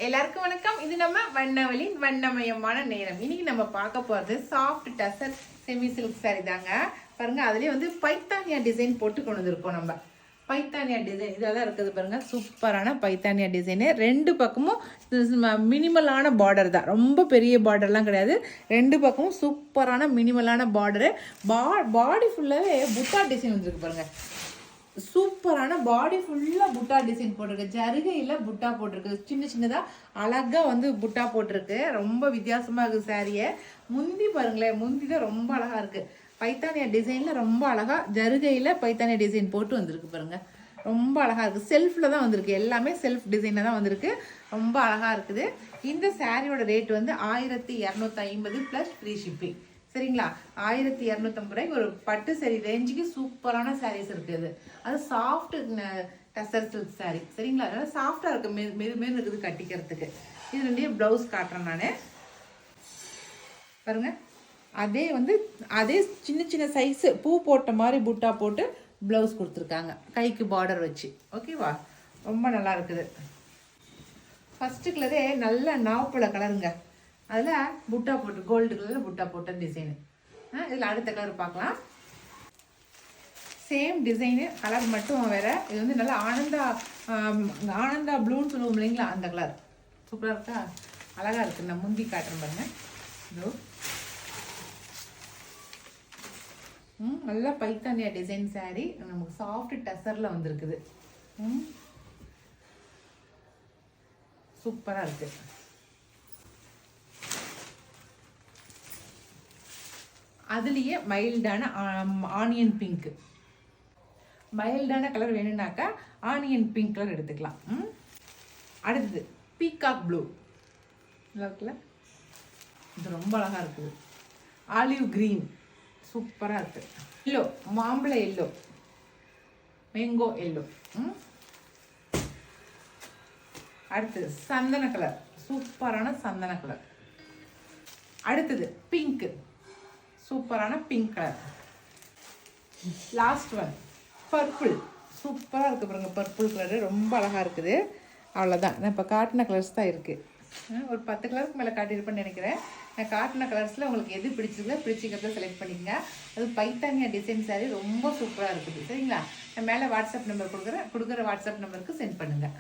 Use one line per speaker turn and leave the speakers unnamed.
எல்லாருக்கும் வணக்கம். இது நம்ம வண்ணவலின் வண்ணமயமான நேரம். இன்னைக்கு நம்ம பார்க்க போறது soft tussar semi silk sorry தாங்க. பாருங்க, அதுலயே வந்து பைத்தானியா டிசைன் போட்டு கொண்டு வந்திருக்கோம். நம்ம பைத்தானியா டிசைன் இதாக இருக்குது பாருங்க. சூப்பரான பைத்தானியா டிசைனு. ரெண்டு பக்கமும் மினிமலான பார்டர் தான், ரொம்ப பெரிய பார்டர்லாம் கிடையாது. ரெண்டு பக்கமும் சூப்பரான மினிமலான பார்டரு. பாடி ஃபுல்லாகவே புட்டா டிசைன் வந்துருக்கு பாருங்க. சூப்பரான பாடி ஃபுல்லாக புட்டா டிசைன் போட்டிருக்கு. ஜருகையில் புட்டா போட்டிருக்கு. சின்ன சின்னதாக அழகாக வந்து புட்டா போட்டிருக்கு. ரொம்ப வித்தியாசமாக இருக்குது சாரியை. முந்தி பாருங்களேன், முந்தி தான் ரொம்ப அழகாக இருக்குது. பைத்தானியா டிசைனில் ரொம்ப அழகாக ஜருகையில் பைத்தானியா டிசைன் போட்டு வந்திருக்கு பாருங்கள். ரொம்ப அழகாக இருக்குது. செல்ஃபில் தான் வந்திருக்கு, எல்லாமே செல்ஃப் டிசைனில் தான் வந்திருக்கு. ரொம்ப அழகாக இருக்குது. இந்த சாரியோட ரேட் வந்து 1250 ப்ளஸ் ஃப்ரீ ஷிப்பிங். சரிங்களா? 1250 ரூபாய்க்கு ஒரு பட்டு சாரி ரேஞ்சுக்கு சூப்பரான சாரீஸ் இருக்குது. அது சாஃப்ட் டசர் சில்க் சாரி. சரிங்களா? அதனால சாஃப்டாக இருக்குது, மெது இருக்குது கட்டிக்கிறதுக்கு. இது ரெண்டையும் ப்ளவுஸ் காட்டுறேன் நான். பாருங்க, அதே சின்ன சின்ன சைஸு பூ போட்ட மாதிரி புட்டா போட்டு ப்ளவுஸ் கொடுத்துருக்காங்க, கைக்கு பார்டர் வச்சு. ஓகேவா? ரொம்ப நல்லா இருக்குது. ஃபஸ்ட்டு கலரே நல்ல நாவப்பழ கலருங்க. அதில் புட்டா போட்டு கோல்டு கலரில் புட்டா போட்ட டிசைனு. இதில் அடுத்த கலர் பார்க்கலாம். சேம் டிசைனு, கலர் மட்டும் வேறு. இது வந்து நல்லா ஆனந்தா ப்ளூன்னு சொல்லுவோம் இல்லைங்களா, அந்த கலர். சூப்பராக இருக்கா? அழகாக இருக்குது. நான் முந்தி காட்டுறேன் பாருங்க. இதோ நல்லா பைத்தானியா டிசைன் சாரீ. நமக்கு சாஃப்ட் டசரில் வந்திருக்குது. சூப்பராக இருக்குது. அதுலேயே மைல்டான ஆனியன் பிங்க், மைல்டான கலர் வேணும்னாக்கா ஆனியன் பிங்க் கலர் எடுத்துக்கலாம். அடுத்தது பீகாக் ப்ளூ. நல்லா இருக்குல்ல? இது ரொம்ப அழகாக இருக்குது. ஆலிவ் க்ரீன் சூப்பராக இருக்குது. எல்லோ, மாம்பழ எல்லோ, மேங்கோ எல்லோ. அடுத்தது சந்தன கலர், சூப்பரான சந்தன கலர். அடுத்தது பிங்க்கு, சூப்பரான pink colour. Last one purple. சூப்பராக இருக்குது பாருங்க. பர்பிள் கலரு ரொம்ப அழகாக இருக்குது. அவ்வளோதான், நான் இப்போ காட்டின கலர்ஸ் தான் இருக்குது. ஒரு 10 கலருக்கு மேலே காட்டியிருப்பேன்னு நினைக்கிறேன். நான் காட்டின கலர்ஸில் உங்களுக்கு எது பிடிச்சிக்கிறத செலக்ட் பண்ணிக்கங்க. அது பைத்தானியா டிசைன் சாரி ரொம்ப சூப்பராக இருக்குது. சரிங்களா? நான் மேலே வாட்ஸ்அப் நம்பர் கொடுக்குற வாட்ஸ்அப் நம்பருக்கு சென்ட் பண்ணுங்கள்.